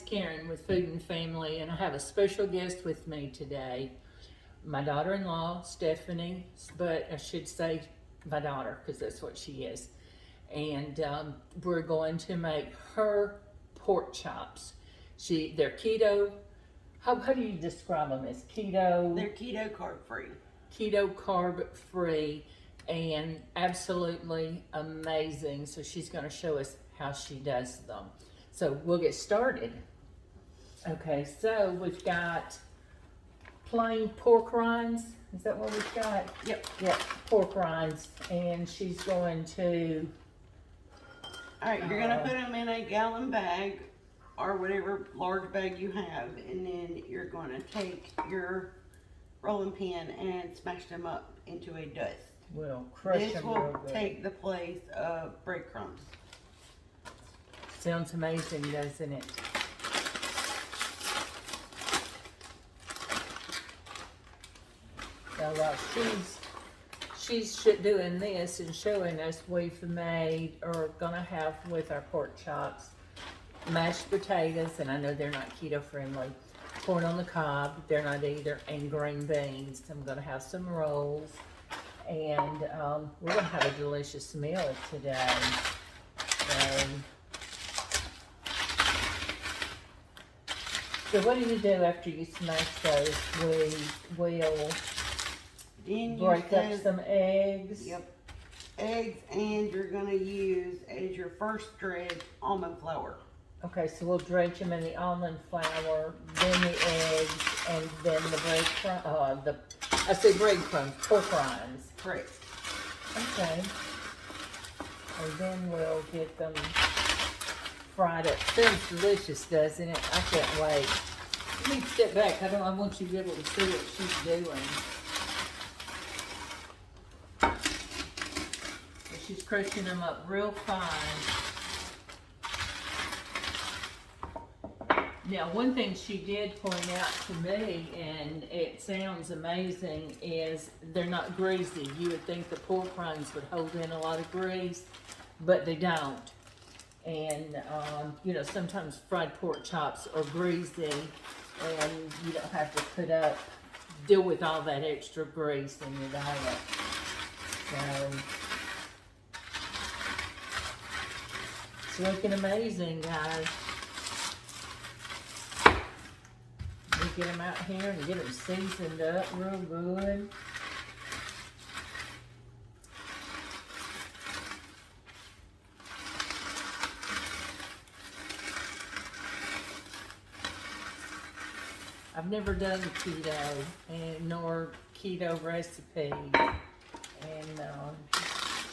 Karen with Food and Family, and I have a special guest with me today. My daughter-in-law, Stephanie, but I should say my daughter because that's what she is. And we're going to make her pork chops. They're keto. How do you describe them? As keto? They're keto carb free. Keto carb free and absolutely amazing. So she's going to show us how she does them. So we'll get started. Okay, so we've got plain pork rinds. Is that what we've got? Yep. Yep, pork rinds. And she's going to... All right, you're going to put them in a gallon bag or whatever large bag you have. And then you're going to take your rolling pin and smash them up into a dust. We'll crush This them will real good. take the place of breadcrumbs. Sounds amazing, doesn't it? So she's doing this and showing us we've made or gonna have with our pork chops mashed potatoes, and I know they're not keto friendly. Corn on the cob, they're not either, and green beans. I'm gonna have some rolls, and we're gonna have a delicious meal today. So what do you do after you smash those? We'll Then break up some eggs. Yep. Eggs, and you're going to use as your first dredge almond flour. Okay, so we'll dredge them in the almond flour, then the eggs, and then the breadcrumbs. I say breadcrumbs, pork rinds. Correct. Okay. And then we'll get them fried up. Sounds delicious, doesn't it? I can't wait. Let me step back. I want you to be able to see what she's doing. So she's crushing them up real fine. Now, one thing she did point out to me, and it sounds amazing, is they're not greasy. You would think the pork rinds would hold in a lot of grease, but they don't. And, you know, sometimes fried pork chops are greasy, and you don't have to deal with all that extra grease in your diet. So, it's looking amazing, guys. We get them out here and get them seasoned up real good. I've never done keto nor keto recipes, and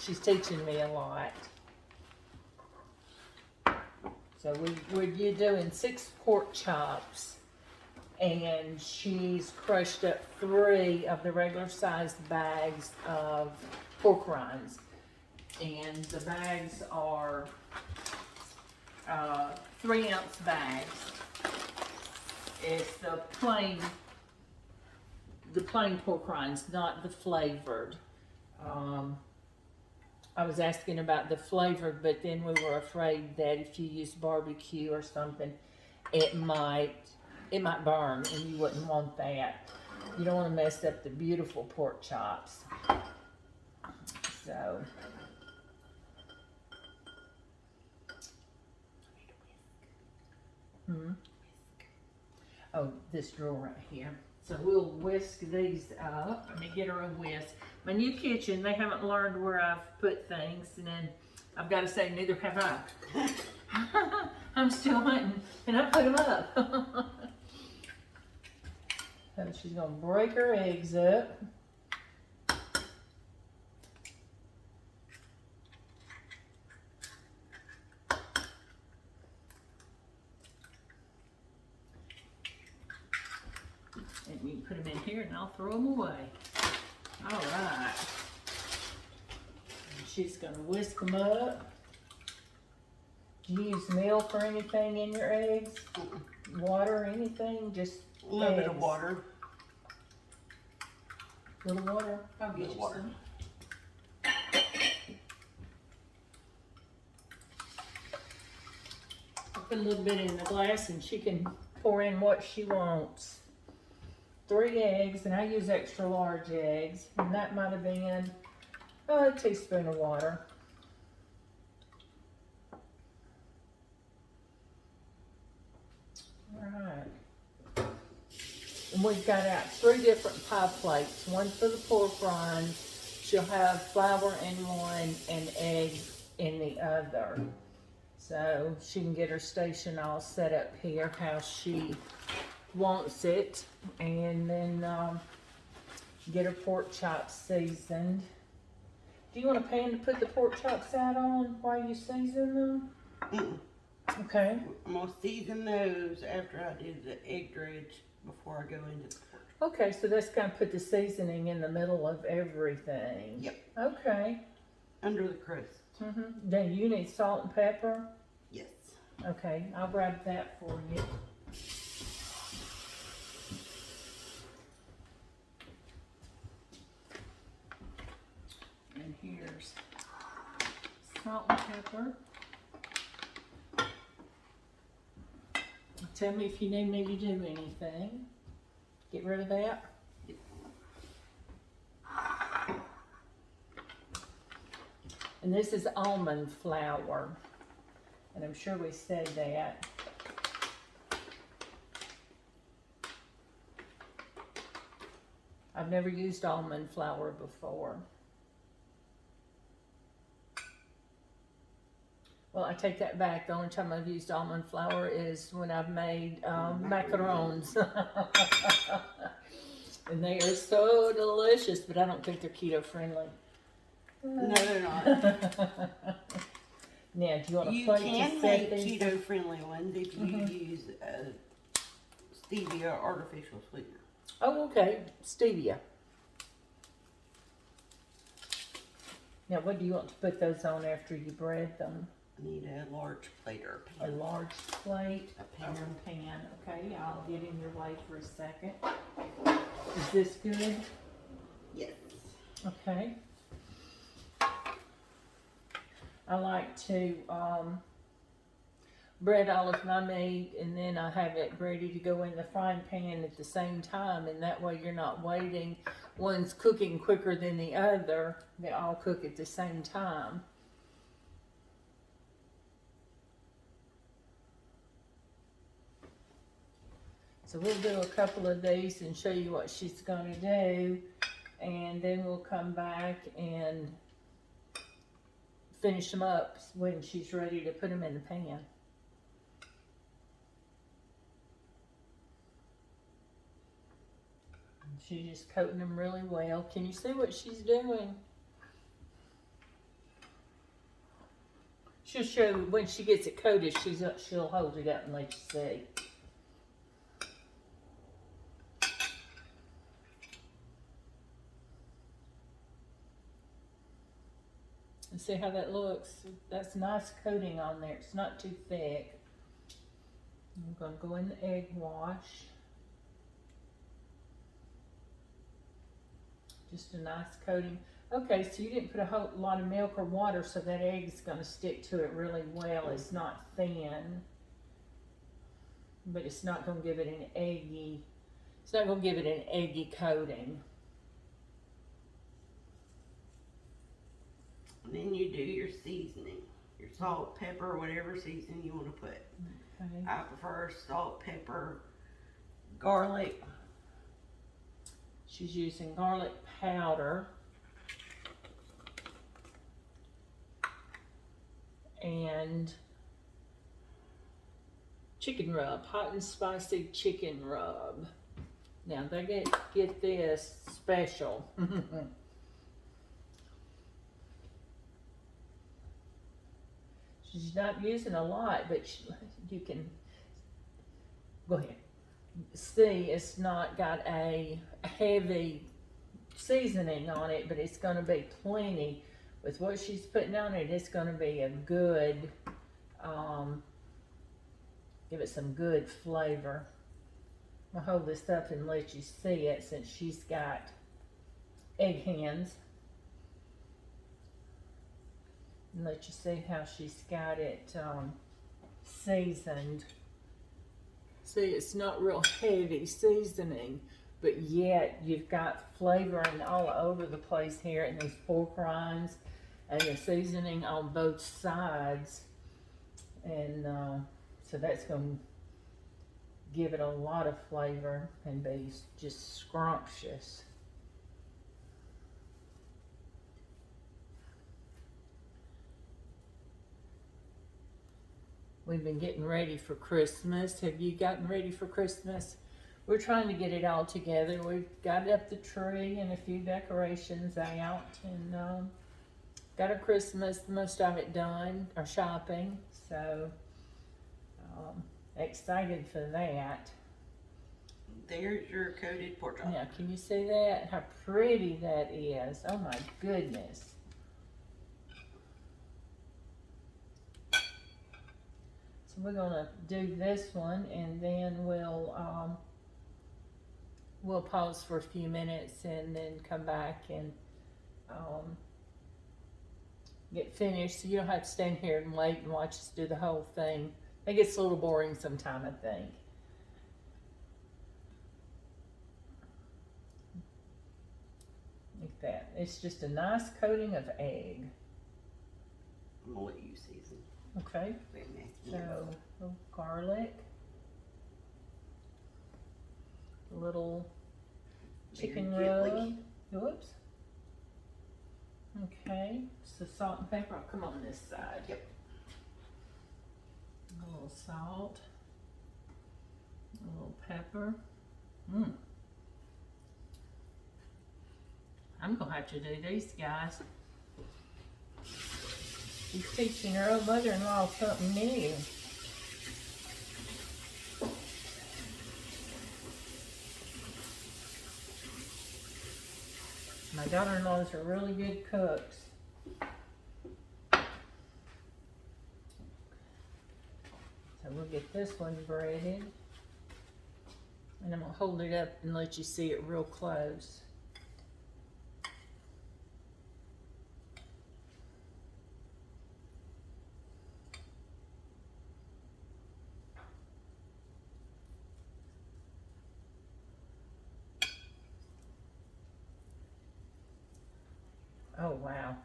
she's teaching me a lot. So we're doing 6 pork chops, and she's crushed up 3 of the regular sized bags of pork rinds, and the bags are 3-ounce bags. It's the plain pork rinds, not the flavored. I was asking about the flavored, but then we were afraid that if you use barbecue or something, it might burn, and you wouldn't want that. You don't want to mess up the beautiful pork chops. So. Oh, this drawer right here. So we'll whisk these up. Let me get her a whisk. My new kitchen, they haven't learned where I've put things, and then I've got to say, neither have I. I'm still hunting, and I put them up. So she's going to break her eggs up. And you can put them in here, and I'll throw them away. All right. And she's going to whisk them up. Do you use milk or anything in your eggs? Water or anything? Just a little bit eggs. of water. Little water? I'll get you water. some. put a little bit in the glass and she can pour in what she wants. 3 eggs, and I use extra large eggs, and that might have been a teaspoon of water. Alright. And we've got out 3 different pie plates, one for the pork rinds. She'll have flour in one and egg in the other. So she can get her station all set up here how she wants it, and then get her pork chops seasoned. Do you want a pan to put the pork chops out on while you season them? Okay. I'm gonna season those after I did the egg dredge before I go into the pork. Okay, so that's gonna put the seasoning in the middle of everything. Yep. Okay. Under the crust. Then you need salt and pepper? Yes. Okay, I'll grab that for you. And here's salt and pepper. Tell me if you need me to do anything. Get rid of that. Yep. And this is almond flour. And I'm sure we said that. I've never used almond flour before. Well, I take that back. The only time I've used almond flour is when I've made macarons. And they are so delicious, but I don't think they're keto friendly. No, they're not. Now, do you want to You plate can to set make these? keto friendly ones if you use stevia artificial sweetener. Oh, okay. Stevia. Now, what do you want to put those on after you bread them? I need a large plate or A pan. large plate A pan. or a pan. Okay, I'll get in your way for a second. Is this good? Yes. Okay. I like to bread all of my meat, and then I have it ready to go in the frying pan at the same time, and that way you're not waiting. One's cooking quicker than the other. They all cook at the same time. So we'll do a couple of these and show you what she's gonna do, and then we'll come back and finish them up when she's ready to put them in the pan. She's just coating them really well. Can you see what she's doing? She'll show when she gets it coated. She'll hold it up and let you see. And see how that looks? That's nice coating on there. It's not too thick. I'm going to go in the egg wash. Just a nice coating. Okay, so you didn't put a whole lot of milk or water, so that egg is going to stick to it really well. It's not thin, but it's not going to give it an eggy. It's not going to give it an eggy coating. And then you do your seasoning. Your salt, pepper, whatever seasoning you want to put. Okay. I prefer salt, pepper, garlic. She's using garlic powder and chicken rub, hot and spicy chicken rub. Now they get this special. She's not using a lot, but you can go ahead. See, it's not got a heavy seasoning on it, but it's going to be plenty. With what she's putting on it, it's going to be a good, give it some good flavor. I'll hold this up and let you see it since she's got egg hands. And let you see how she's got it seasoned. See, it's not real heavy seasoning, but yet you've got flavoring all over the place here, and these pork rinds and the seasoning on both sides. And so that's going to give it a lot of flavor and be just scrumptious. We've been getting ready for Christmas. Have you gotten ready for Christmas? We're trying to get it all together. We've got up the tree and a few decorations out, and got our Christmas, most of it done, our shopping. So excited for that. There's your coated pork chop. Yeah, can you see that? How pretty that is. Oh my goodness. So we're gonna do this one, and then we'll pause for a few minutes and then come back and get finished. So you don't have to stand here and wait and watch us do the whole thing. It gets a little boring sometime, I think. Like that. It's just a nice coating of egg. I'm gonna let you season. Okay. Wait a minute. So, a little garlic, a little chicken Very rub. gently. Whoops. Okay, so salt and pepper. I'll come on this side. Yep. A little salt, a little pepper. I'm gonna have to do these, guys. She's teaching her old mother-in-law something new. My daughter-in-laws are really good cooks. So we'll get this one breaded. And I'm gonna hold it up and let you see it real close. Oh wow.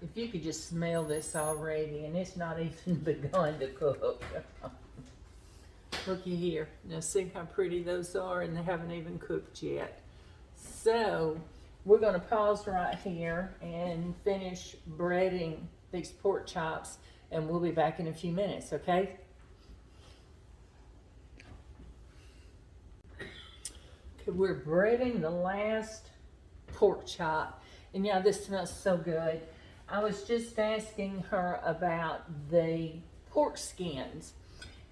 If you could just smell this already, and it's not even begun to cook. Looky here. Now see how pretty those are, and they haven't even cooked yet. So we're gonna pause right here and finish breading these pork chops, and we'll be back in a few minutes, okay? Okay, we're breading the last pork chop. And yeah, this smells so good. I was just asking her about the pork skins,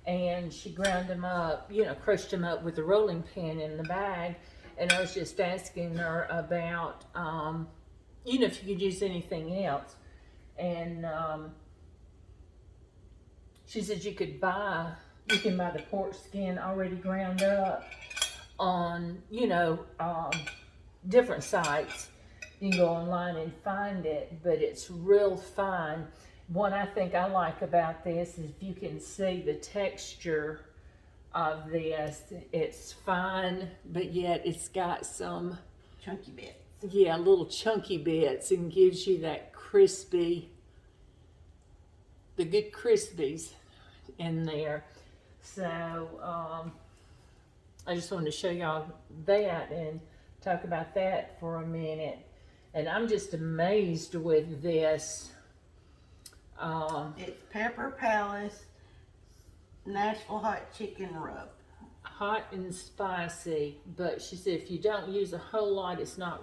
and she ground them up, you know, crushed them up with a rolling pin in the bag. And I was just asking her about, you know, if you could use anything else. And she said you can buy the pork skin already ground up on, you know, different sites. You can go online and find it, but it's real fine. What I think I like about this is if you can see the texture of this. It's fine, but yet it's got some chunky bits. Yeah, little chunky bits, and gives you that crispy, the good crispies in there. So I just wanted to show y'all that and talk about that for a minute. And I'm just amazed with this. It's Pepper Palace Nashville Hot Chicken Rub. Hot and spicy, but she said if you don't use a whole lot, it's not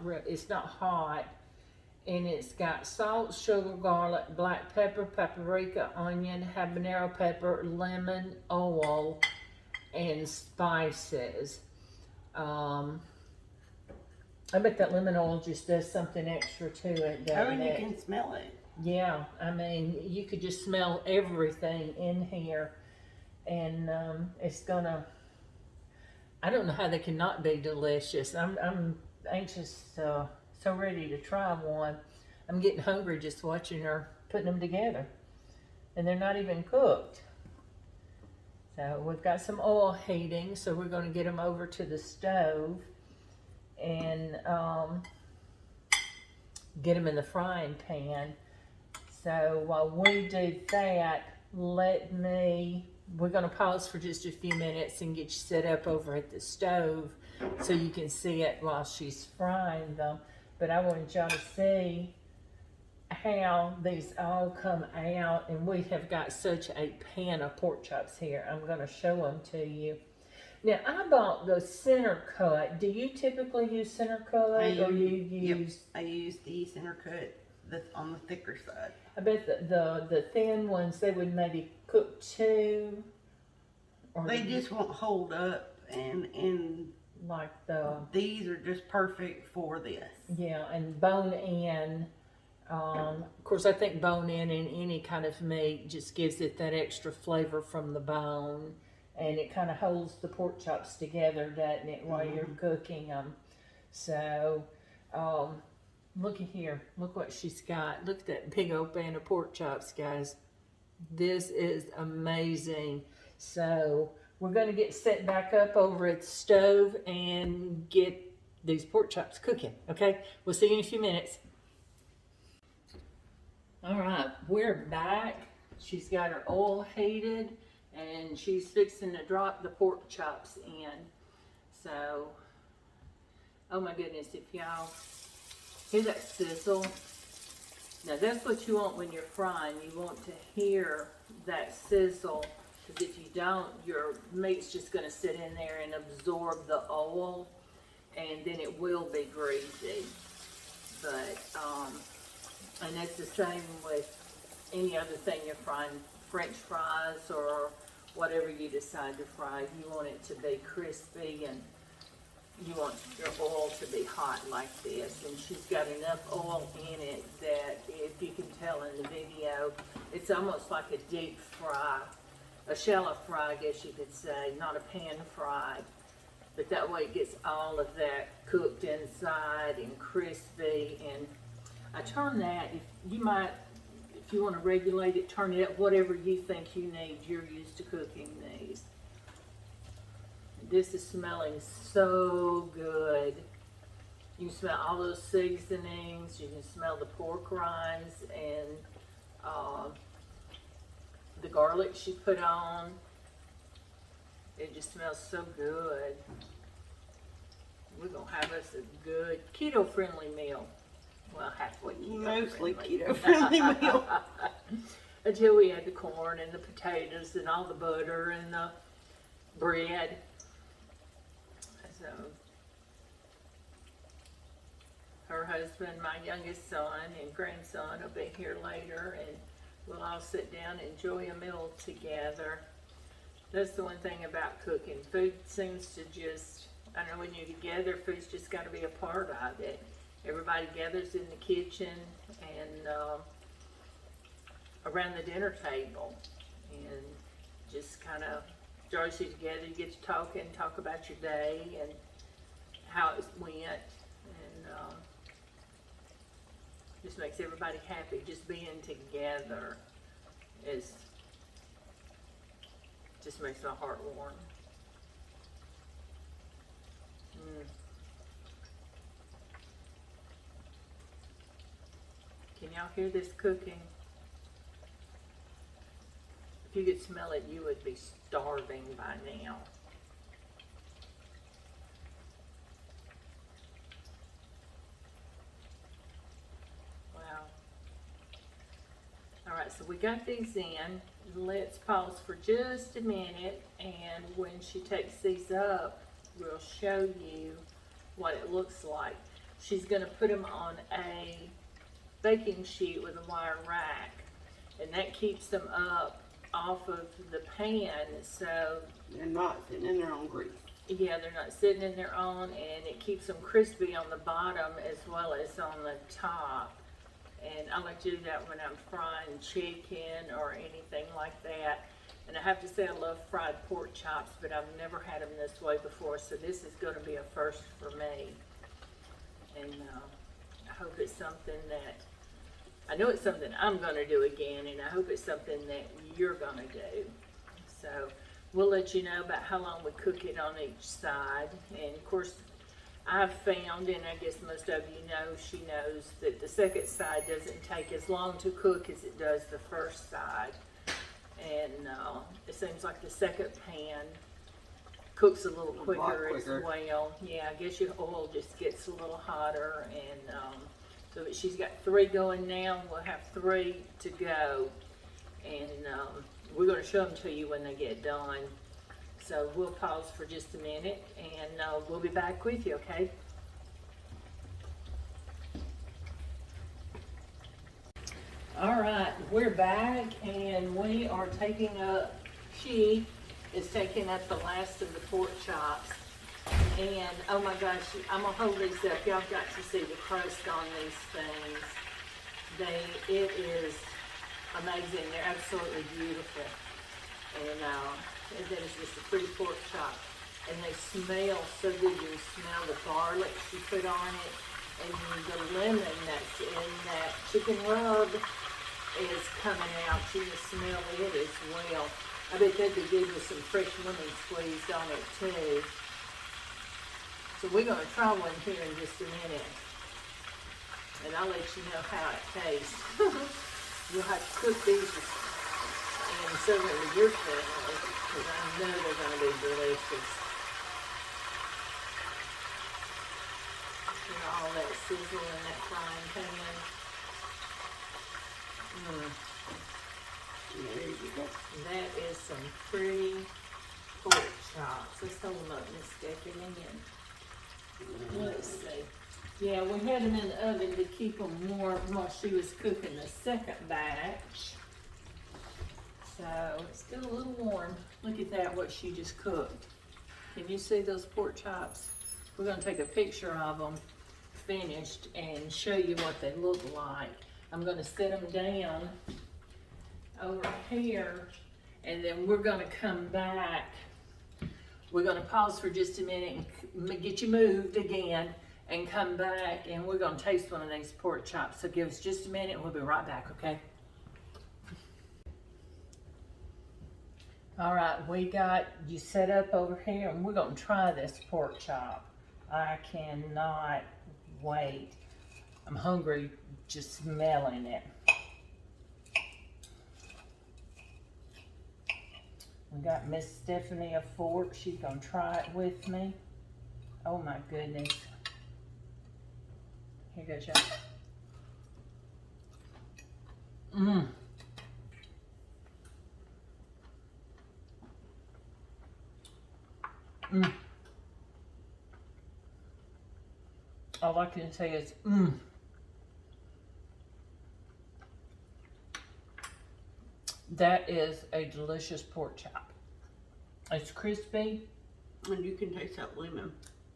hot. And it's got salt, sugar, garlic, black pepper, paprika, onion, habanero pepper, lemon, oil, and spices. I bet that lemon oil just does something extra to it, doesn't Oh, it? you can smell it. Yeah, I mean, you could just smell everything in here. And it's gonna, I don't know how they cannot be delicious. I'm anxious, so ready to try one. I'm getting hungry just watching her putting them together. and they're not even cooked. So we've got some oil heating, so we're going to get them over to the stove and get them in the frying pan. So while we do that, we're going to pause for just a few minutes and get you set up over at the stove so you can see it while she's frying them. But I wanted y'all to see how these all come out, and we have got such a pan of pork chops here. I'm going to show them to you. Now, I bought the center cut. Do you typically use center cut, or you use? Yep, I use the center cut on the thicker side. I bet the thin ones, they would maybe cook too. Or they just won't hold up, and like these are just perfect for this. Yeah, and bone in. Of course, I think bone in any kind of meat just gives it that extra flavor from the bone, and it kind of holds the pork chops together, doesn't it, while you're cooking them. So, looky here. Look what she's got. Look at that big old pan of pork chops, guys. This is amazing. So, we're going to get set back up over at the stove and get these pork chops cooking, okay? We'll see you in a few minutes. All right, we're back. She's got her oil heated, and she's fixing to drop the pork chops in. So, oh my goodness, if y'all hear that sizzle. Now that's what you want when you're frying. You want to hear that sizzle, because if you don't, your meat's just going to sit in there and absorb the oil, and then it will be greasy. But, and that's the same with any other thing you're frying, French fries or whatever you decide to fry. You want it to be crispy, and you want your oil to be hot like this. And she's got enough oil in it that, if you can tell in the video, it's almost like a deep fry, a shallow fry, I guess you could say, not a pan fry. But that way it gets all of that cooked inside and crispy. And I turn that, if you want to regulate it, turn it up whatever you think you need. You're used to cooking these. This is smelling so good. You can smell all those seasonings. You can smell the pork rinds and the garlic she put on. It just smells so good. We're going to have us a good keto-friendly meal. Well, halfway Mostly keto-friendly meal. Until we add the corn and the potatoes and all the butter and the bread. So, her husband, my youngest son, and grandson will be here later, and we'll all sit down and enjoy a meal together. That's the one thing about cooking. Food seems to just, I know when you're together, food's just got to be a part of it. Everybody gathers in the kitchen and around the dinner table, and just kind of draws you together. You get to talking, talk about your day and how it went, and just makes everybody happy. Just being together just makes my heart warm. Can y'all hear this cooking? If you could smell it, you would be starving by now. Wow. All right, so we got these in. Let's pause for just a minute, and when she takes these up, we'll show you what it looks like. She's going to put them on a baking sheet with a wire rack, and that keeps them up off of the pan, so they're not sitting in their own grease. Yeah, they're not sitting in their own, and it keeps them crispy on the bottom as well as on the top. And I like to do that when I'm frying chicken or anything like that. And I have to say, I love fried pork chops, but I've never had them this way before, so this is going to be a first for me. And I hope it's something that I know it's something I'm gonna do again, and I hope it's something that you're gonna do. So we'll let you know about how long we cook it on each side. And of course, I've found, and I guess most of you know, she knows that the second side doesn't take as long to cook as it does the first side. And it seems like the second pan cooks a little quicker as well. Yeah, I guess your oil just gets a little hotter. And so she's got 3 going now. We'll have 3 to go. And we're going to show them to you when they get done. So we'll pause for just a minute, and we'll be back with you, okay? All right, we're back, and we are taking up, she is taking up the last of the pork chops. And oh my gosh, I'm gonna hold these up. Y'all got to see the crust on these things. It is amazing. They're absolutely beautiful. And that is just a pretty pork chop. And they smell so good. You smell the garlic she put on it. And the lemon that's in that chicken rub is coming out. You can smell it as well. I bet they could do with some fresh lemon squeezed on it too. So we're going to try one here in just a minute. And I'll let you know how it tastes. You'll have to cook these and serve it with your family, because I know they're going to be delicious. You know, all that sizzle in that frying pan. There you go. That is some pretty pork chops. Let's hold them up, Miss Stephanie. Let's see. Yeah, we had them in the oven to keep them warm while she was cooking the second batch. So it's still a little warm. Look at that, what she just cooked. Can you see those pork chops? We're going to take a picture of them finished and show you what they look like. I'm going to set them down over here, and then we're going to come back. We're going to pause for just a minute and get you moved again and come back, and we're going to taste one of these pork chops. So give us just a minute and we'll be right back, okay? All right, we got you set up over here, and we're going to try this pork chop. I cannot wait. I'm hungry just smelling it. We got Miss Stephanie a fork. She's going to try it with me. Oh my goodness. Here goes y'all. All I can say is, That is a delicious pork chop. It's crispy. And you can taste that lemon.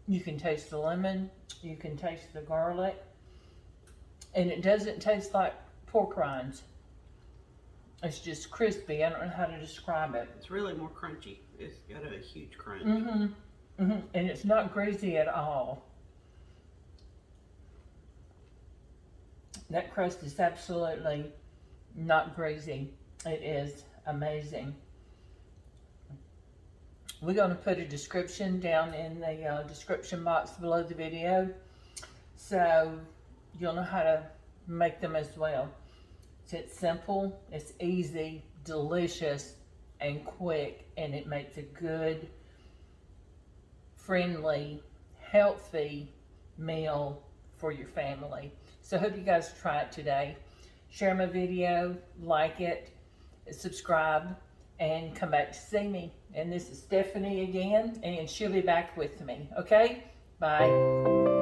You can taste the lemon. You can taste the garlic. And it doesn't taste like pork rinds. It's just crispy. I don't know how to describe it. It's really more crunchy. It's got a huge crunch. And it's not greasy at all. That crust is absolutely not greasy. It is amazing. We're going to put a description down in the description box below the video, so you'll know how to make them as well. So it's simple, it's easy, delicious, and quick, and it makes a good, friendly, healthy meal for your family. So I hope you guys try it today. Share my video, like it, subscribe, and come back to see me. And this is Stephanie again, and she'll be back with me. Okay? Bye.